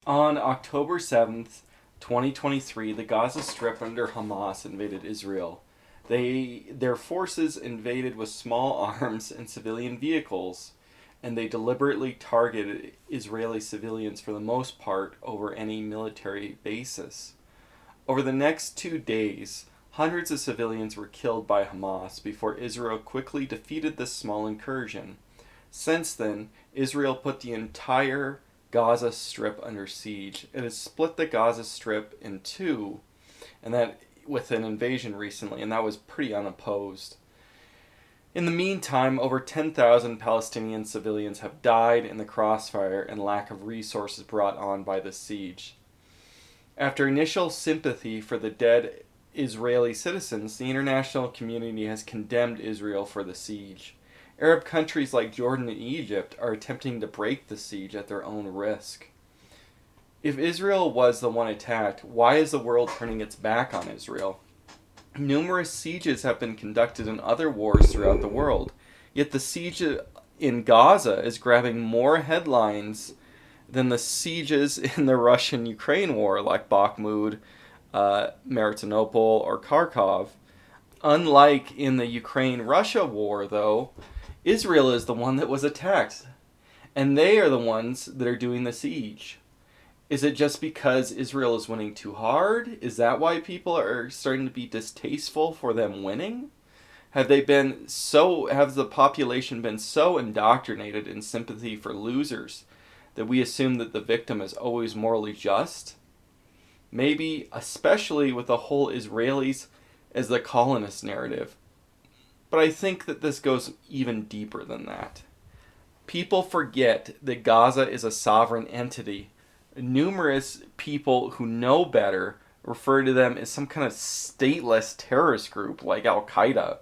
On October 7th, 2023, the Gaza Strip under Hamas invaded Israel. Their forces invaded with small arms and civilian vehicles, and they deliberately targeted Israeli civilians for the most part over any military basis. Over the next 2 days, hundreds of civilians were killed by Hamas before Israel quickly defeated this small incursion. Since then, Israel put the entire Gaza Strip under siege. It has split the Gaza Strip in two, and that with an invasion recently, and that was pretty unopposed. In the meantime, over 10,000 Palestinian civilians have died in the crossfire and lack of resources brought on by the siege. After initial sympathy for the dead Israeli citizens, the international community has condemned Israel for the siege. Arab countries like Jordan and Egypt are attempting to break the siege at their own risk. If Israel was the one attacked, why is the world turning its back on Israel? Numerous sieges have been conducted in other wars throughout the world, yet the siege in Gaza is grabbing more headlines than the sieges in the Russian-Ukraine war, like Bakhmut, Mariupol, or Kharkov. Unlike in the Ukraine-Russia war, though, Israel is the one that was attacked, and they are the ones that are doing the siege. Is it just because Israel is winning too hard? Is that why people are starting to be distasteful for them winning? Has the population been so indoctrinated in sympathy for losers that we assume that the victim is always morally just? Maybe, especially with the whole Israelis as the colonist narrative. But I think that this goes even deeper than that. People forget that Gaza is a sovereign entity. Numerous people who know better refer to them as some kind of stateless terrorist group like Al Qaeda,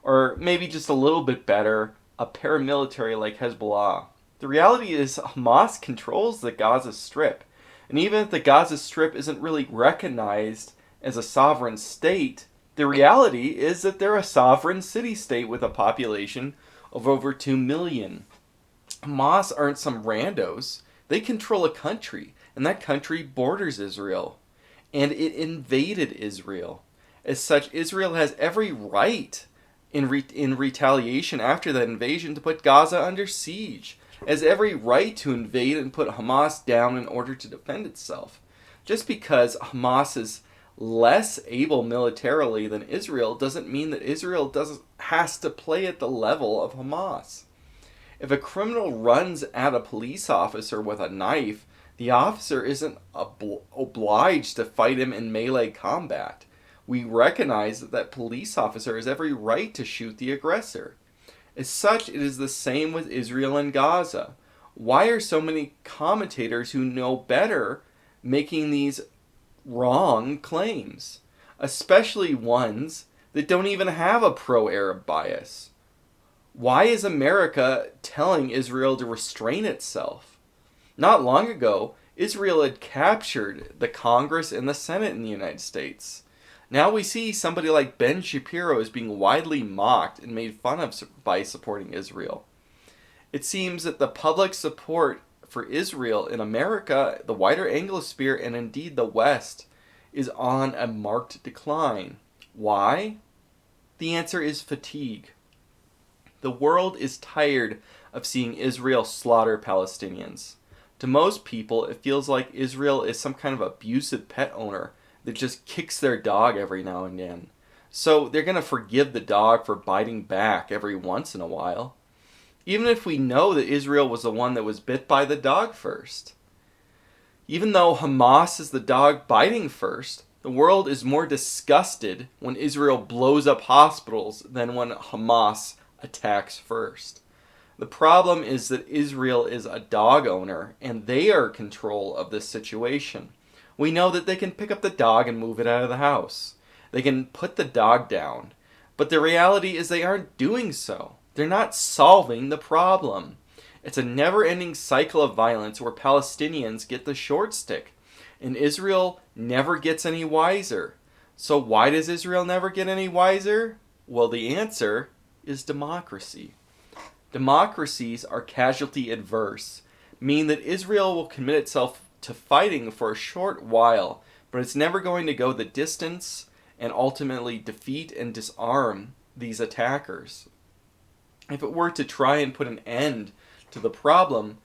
or maybe just a little bit better, a paramilitary like Hezbollah. The reality is Hamas controls the Gaza Strip, and even if the Gaza Strip isn't really recognized as a sovereign state, the reality is that they're a sovereign city-state with a population of over 2 million. Hamas aren't some randos. They control a country, and that country borders Israel. And it invaded Israel. As such, Israel has every right in retaliation after that invasion to put Gaza under siege. Has every right to invade and put Hamas down in order to defend itself. Just because Hamas is less able militarily than Israel doesn't mean that Israel has to play at the level of Hamas. If a criminal runs at a police officer with a knife, the officer isn't obliged to fight him in melee combat. We recognize that police officer has every right to shoot the aggressor. As such, it is the same with Israel and Gaza. Why are so many commentators who know better making these wrong claims? Especially ones that don't even have a pro-Arab bias. Why is America telling Israel to restrain itself? Not long ago, Israel had captured the Congress and the Senate in the United States. Now we see somebody like Ben Shapiro is being widely mocked and made fun of by supporting Israel. It seems that the public support for Israel in America, the wider Anglosphere, and indeed the West, is on a marked decline. Why? The answer is fatigue. The world is tired of seeing Israel slaughter Palestinians. To most people, it feels like Israel is some kind of abusive pet owner that just kicks their dog every now and then. So they're going to forgive the dog for biting back every once in a while. Even if we know that Israel was the one that was bit by the dog first. Even though Hamas is the dog biting first, the world is more disgusted when Israel blows up hospitals than when Hamas attacks first. The problem is that Israel is a dog owner, and they are in control of this situation. We know that they can pick up the dog and move it out of the house. They can put the dog down. But the reality is they aren't doing so. They're not solving the problem. It's a never-ending cycle of violence where Palestinians get the short stick, and Israel never gets any wiser. So why does Israel never get any wiser? Well, the answer is democracy. Democracies are casualty adverse, meaning that Israel will commit itself to fighting for a short while, but it's never going to go the distance and ultimately defeat and disarm these attackers. If it were to try and put an end to the problem,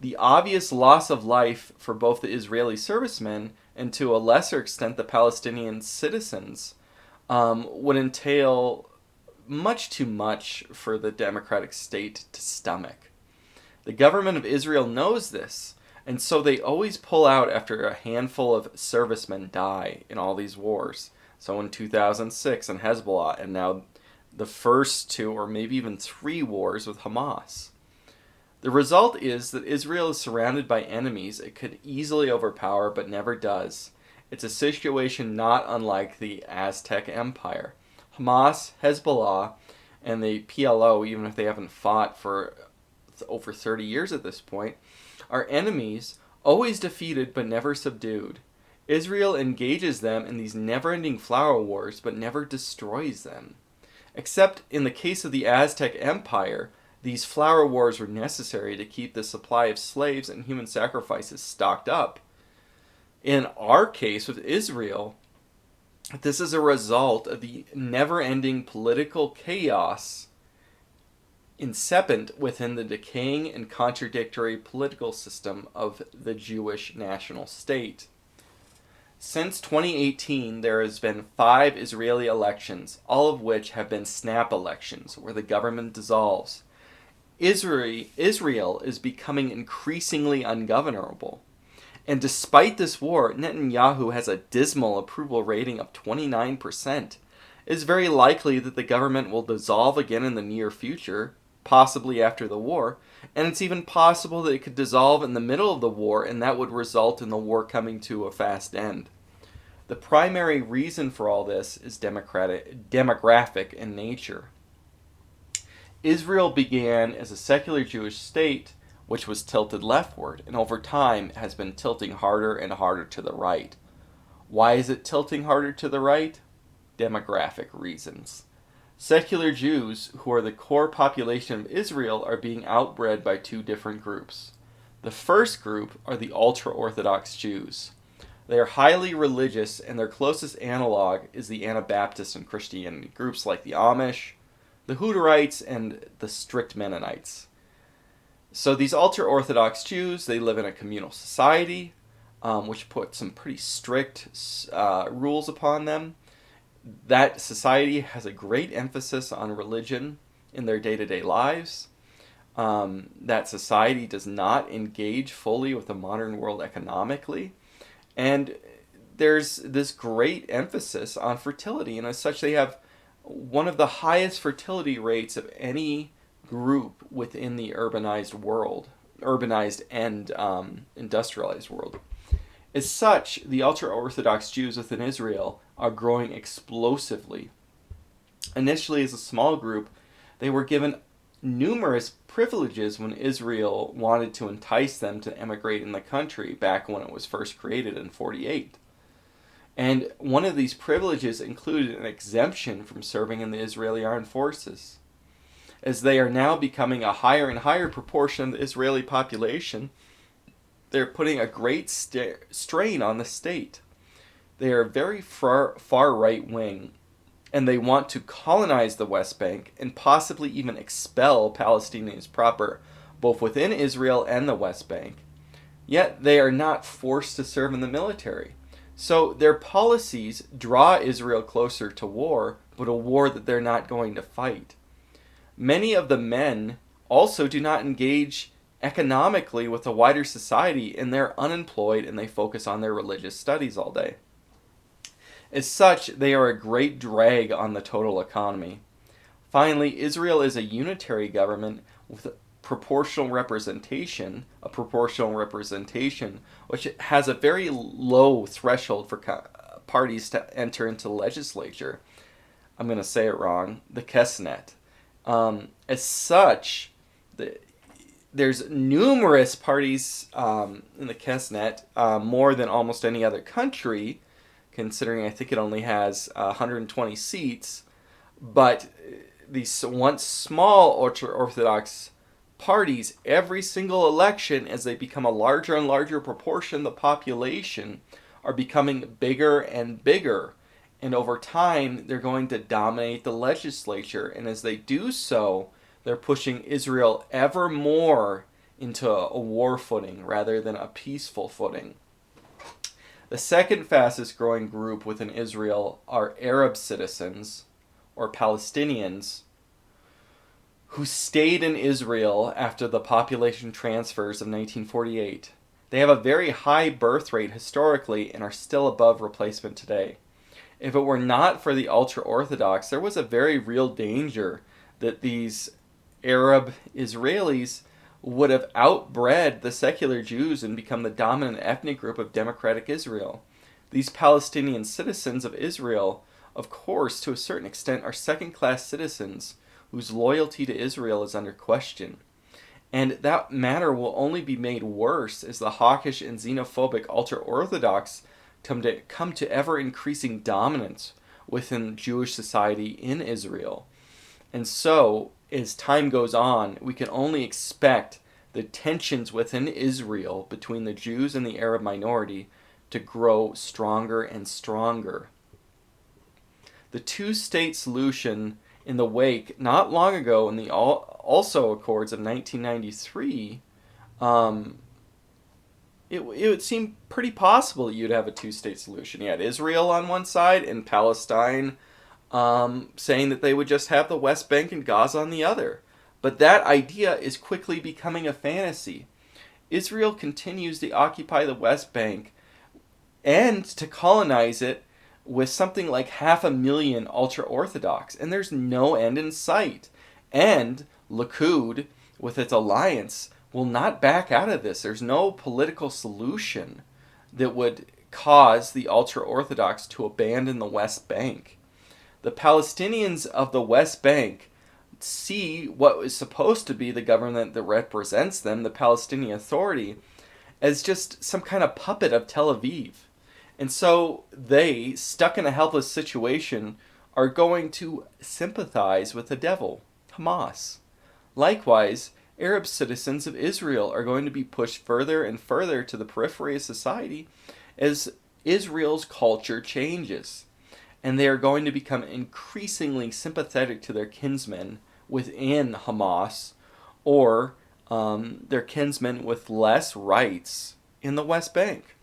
the obvious loss of life for both the Israeli servicemen and to a lesser extent the Palestinian citizens would entail much too much for the democratic state to stomach. The government of Israel knows this, and so they always pull out after a handful of servicemen die in all these wars. So in 2006 in Hezbollah, and now the first 2 or maybe even 3 wars with Hamas. The result is that Israel is surrounded by enemies it could easily overpower but never does. It's a situation not unlike the Aztec Empire. Hamas, Hezbollah, and the PLO, even if they haven't fought for over 30 years at this point, are enemies always defeated but never subdued. Israel engages them in these never-ending flower wars but never destroys them. Except in the case of the Aztec Empire, these flower wars were necessary to keep the supply of slaves and human sacrifices stocked up. In our case with Israel, this is a result of the never-ending political chaos incipient within the decaying and contradictory political system of the Jewish national state. Since 2018, there has been 5 Israeli elections, all of which have been snap elections, where the government dissolves. Israel is becoming increasingly ungovernable. And despite this war, Netanyahu has a dismal approval rating of 29%. It is very likely that the government will dissolve again in the near future, possibly after the war, and it's even possible that it could dissolve in the middle of the war, and that would result in the war coming to a fast end. The primary reason for all this is demographic in nature. Israel began as a secular Jewish state, which was tilted leftward, and over time has been tilting harder and harder to the right. Why is it tilting harder to the right? Demographic reasons. Secular Jews, who are the core population of Israel, are being outbred by 2 different groups. The first group are the ultra-Orthodox Jews. They are highly religious, and their closest analog is the Anabaptist and Christianity groups like the Amish, the Hutterites, and the strict Mennonites. So these ultra-Orthodox Jews, they live in a communal society, which put some pretty strict rules upon them. That society has a great emphasis on religion in their day-to-day lives. That society does not engage fully with the modern world economically. And there's this great emphasis on fertility. And as such, they have one of the highest fertility rates of any group within the urbanized and industrialized world. As such, the ultra-Orthodox Jews within Israel are growing explosively. Initially, as a small group, they were given numerous privileges when Israel wanted to entice them to emigrate in the country back when it was first created in 1948. And one of these privileges included an exemption from serving in the Israeli armed forces. As they are now becoming a higher and higher proportion of the Israeli population, they're putting a great strain on the state. They are very far right-wing, and they want to colonize the West Bank and possibly even expel Palestinians proper, both within Israel and the West Bank. Yet they are not forced to serve in the military. So their policies draw Israel closer to war, but a war that they're not going to fight. Many of the men also do not engage economically with the wider society, and they're unemployed and they focus on their religious studies all day. As such, they are a great drag on the total economy. Finally, Israel is a unitary government with a proportional representation, which has a very low threshold for parties to enter into the legislature. I'm going to say it wrong, the Knesset. As such, there's numerous parties in the Knesset, more than almost any other country, considering I think it only has 120 seats. But these once small ultra-Orthodox parties, every single election, as they become a larger and larger proportion of the population, are becoming bigger and bigger. And over time, they're going to dominate the legislature. And as they do so, they're pushing Israel ever more into a war footing rather than a peaceful footing. The second fastest growing group within Israel are Arab citizens, or Palestinians, who stayed in Israel after the population transfers of 1948. They have a very high birth rate historically and are still above replacement today. If it were not for the ultra-Orthodox, there was a very real danger that these Arab Israelis would have outbred the secular Jews and become the dominant ethnic group of democratic Israel. These Palestinian citizens of Israel, of course, to a certain extent, are second-class citizens whose loyalty to Israel is under question. And that matter will only be made worse as the hawkish and xenophobic ultra-Orthodox come to ever-increasing dominance within Jewish society in Israel. And so, as time goes on, we can only expect the tensions within Israel between the Jews and the Arab minority to grow stronger and stronger. The two-state solution in the wake, not long ago in the also Accords of 1993, it would seem pretty possible that you'd have a two-state solution. You had Israel on one side and Palestine saying that they would just have the West Bank and Gaza on the other. But that idea is quickly becoming a fantasy. Israel continues to occupy the West Bank and to colonize it with something like 500,000 ultra-Orthodox, and there's no end in sight. And Likud, with its alliance, will not back out of this. There's no political solution that would cause the ultra-Orthodox to abandon the West Bank. The Palestinians of the West Bank see what is supposed to be the government that represents them, the Palestinian Authority, as just some kind of puppet of Tel Aviv. And so they, stuck in a helpless situation, are going to sympathize with the devil, Hamas. Likewise, Arab citizens of Israel are going to be pushed further and further to the periphery of society as Israel's culture changes. And they are going to become increasingly sympathetic to their kinsmen within Hamas, or their kinsmen with less rights in the West Bank.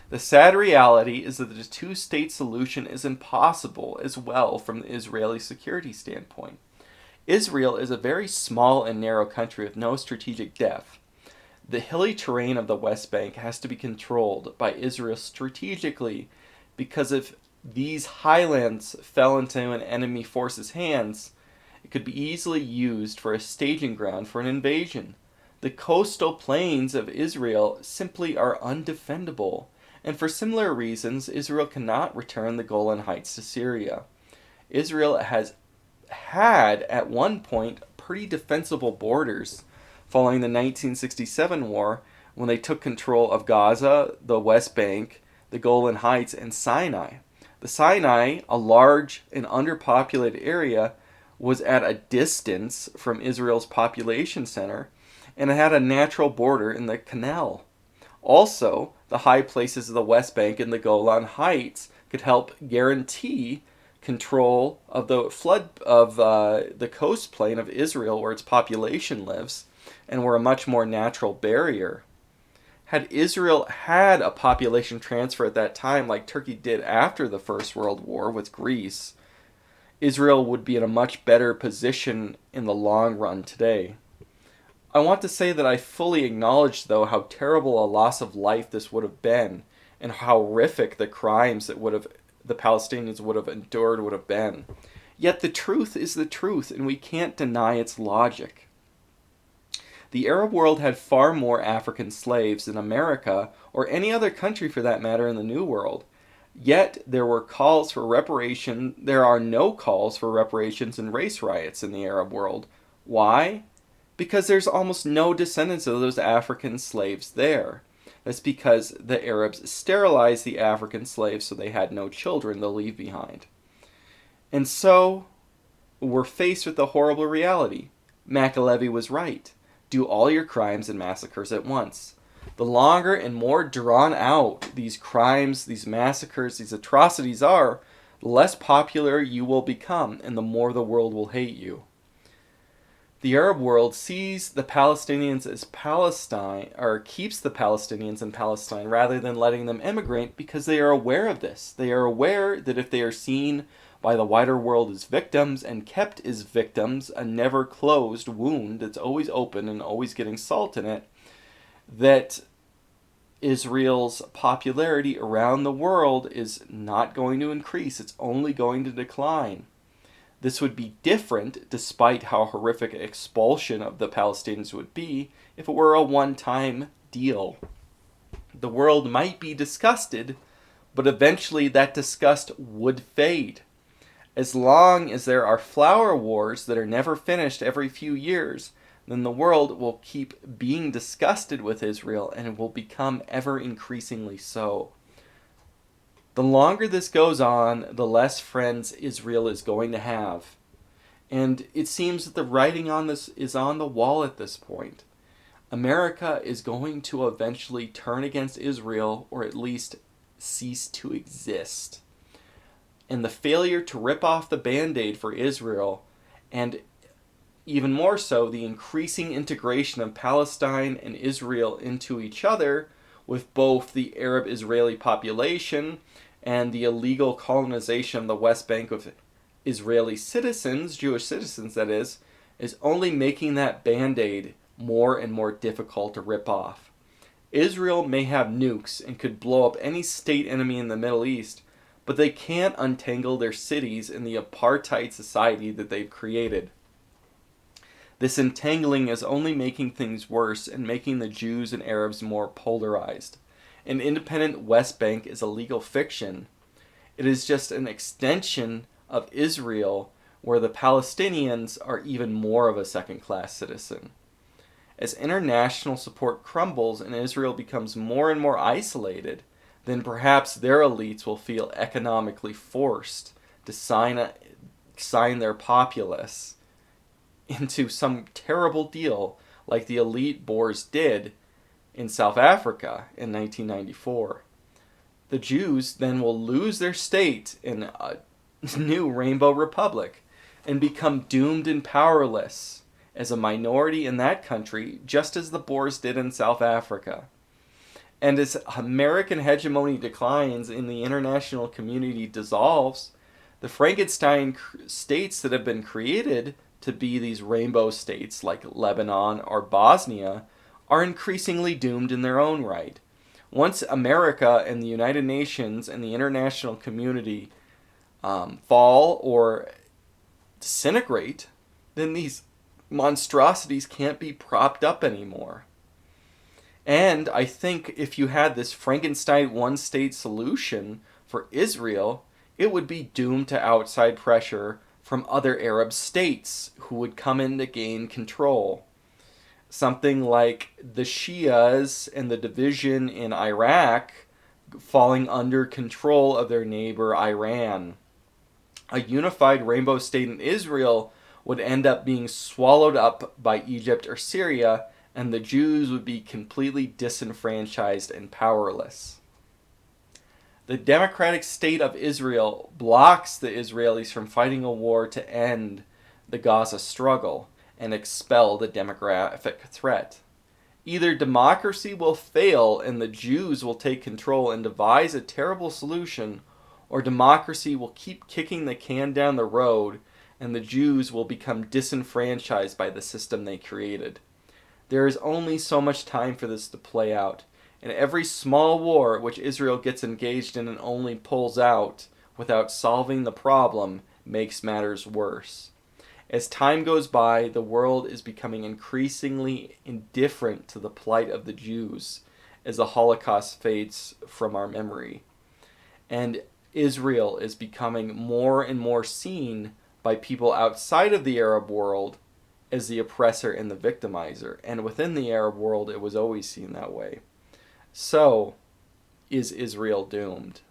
The sad reality is that the two-state solution is impossible as well from the Israeli security standpoint. Israel is a very small and narrow country with no strategic depth. The hilly terrain of the West Bank has to be controlled by Israel strategically, because if these highlands fell into an enemy force's hands, it could be easily used for a staging ground for an invasion. The coastal plains of Israel simply are undefendable, and for similar reasons, Israel cannot return the Golan Heights to Syria. Israel has had, at one point, pretty defensible borders following the 1967 war, when they took control of Gaza, the West Bank, the Golan Heights, and Sinai. The Sinai, a large and underpopulated area, was at a distance from Israel's population center, and it had a natural border in the canal. Also, the high places of the West Bank and the Golan Heights could help guarantee control of the flood of the coast plain of Israel, where its population lives, and were a much more natural barrier. Had Israel had a population transfer at that time, like Turkey did after the First World War with Greece, Israel would be in a much better position in the long run today. I want to say that I fully acknowledge, though, how terrible a loss of life this would have been, and how horrific the crimes that the Palestinians would have endured would have been. Yet the truth is the truth, and we can't deny its logic. The Arab world had far more African slaves than America, or any other country for that matter in the New World. Yet there are no calls for reparations and race riots in the Arab world. Why? Because there's almost no descendants of those African slaves there. That's because the Arabs sterilized the African slaves so they had no children to leave behind. And so we're faced with the horrible reality. Machiavelli was right. Do all your crimes and massacres at once. The longer and more drawn out these crimes, these massacres, these atrocities are, the less popular you will become and the more the world will hate you. The Arab world sees the Palestinians as Palestine, or keeps the Palestinians in Palestine rather than letting them emigrate because they are aware of this. They are aware that if they are seen by the wider world as victims and kept as victims, a never closed wound that's always open and always getting salt in it, that Israel's popularity around the world is not going to increase. It's only going to decline. This would be different, despite how horrific expulsion of the Palestinians would be, if it were a one-time deal. The world might be disgusted, but eventually that disgust would fade. As long as there are flower wars that are never finished every few years, then the world will keep being disgusted with Israel and it will become ever increasingly so. The longer this goes on, the less friends Israel is going to have. And it seems that the writing on this is on the wall at this point. America is going to eventually turn against Israel, or at least cease to exist. And the failure to rip off the Band-Aid for Israel, and even more so, the increasing integration of Palestine and Israel into each other, with both the Arab-Israeli population and the illegal colonization of the West Bank of Israeli citizens, Jewish citizens that is only making that Band-Aid more and more difficult to rip off. Israel may have nukes and could blow up any state enemy in the Middle East, but they can't untangle their cities in the apartheid society that they've created. This entangling is only making things worse and making the Jews and Arabs more polarized. An independent West Bank is a legal fiction. It is just an extension of Israel where the Palestinians are even more of a second-class citizen. As international support crumbles and Israel becomes more and more isolated, then perhaps their elites will feel economically forced to sign their populace into some terrible deal like the elite Boers did in South Africa in 1994. The Jews then will lose their state in a new Rainbow Republic and become doomed and powerless as a minority in that country, just as the Boers did in South Africa. And as American hegemony declines and the international community dissolves, the Frankenstein states that have been created to be these rainbow states like Lebanon or Bosnia are increasingly doomed in their own right. Once America and the United Nations and the international community fall or disintegrate, then these monstrosities can't be propped up anymore. And I think if you had this Frankenstein one-state solution for Israel, it would be doomed to outside pressure from other Arab states who would come in to gain control. Something like the Shias and the division in Iraq falling under control of their neighbor Iran. A unified rainbow state in Israel would end up being swallowed up by Egypt or Syria, and the Jews would be completely disenfranchised and powerless. The democratic state of Israel blocks the Israelis from fighting a war to end the Gaza struggle and expel the demographic threat. Either democracy will fail and the Jews will take control and devise a terrible solution, or democracy will keep kicking the can down the road and the Jews will become disenfranchised by the system they created. There is only so much time for this to play out, and every small war which Israel gets engaged in and only pulls out without solving the problem makes matters worse. As time goes by, the world is becoming increasingly indifferent to the plight of the Jews as the Holocaust fades from our memory. And Israel is becoming more and more seen by people outside of the Arab world as the oppressor and the victimizer. And within the Arab world, it was always seen that way. So, is Israel doomed?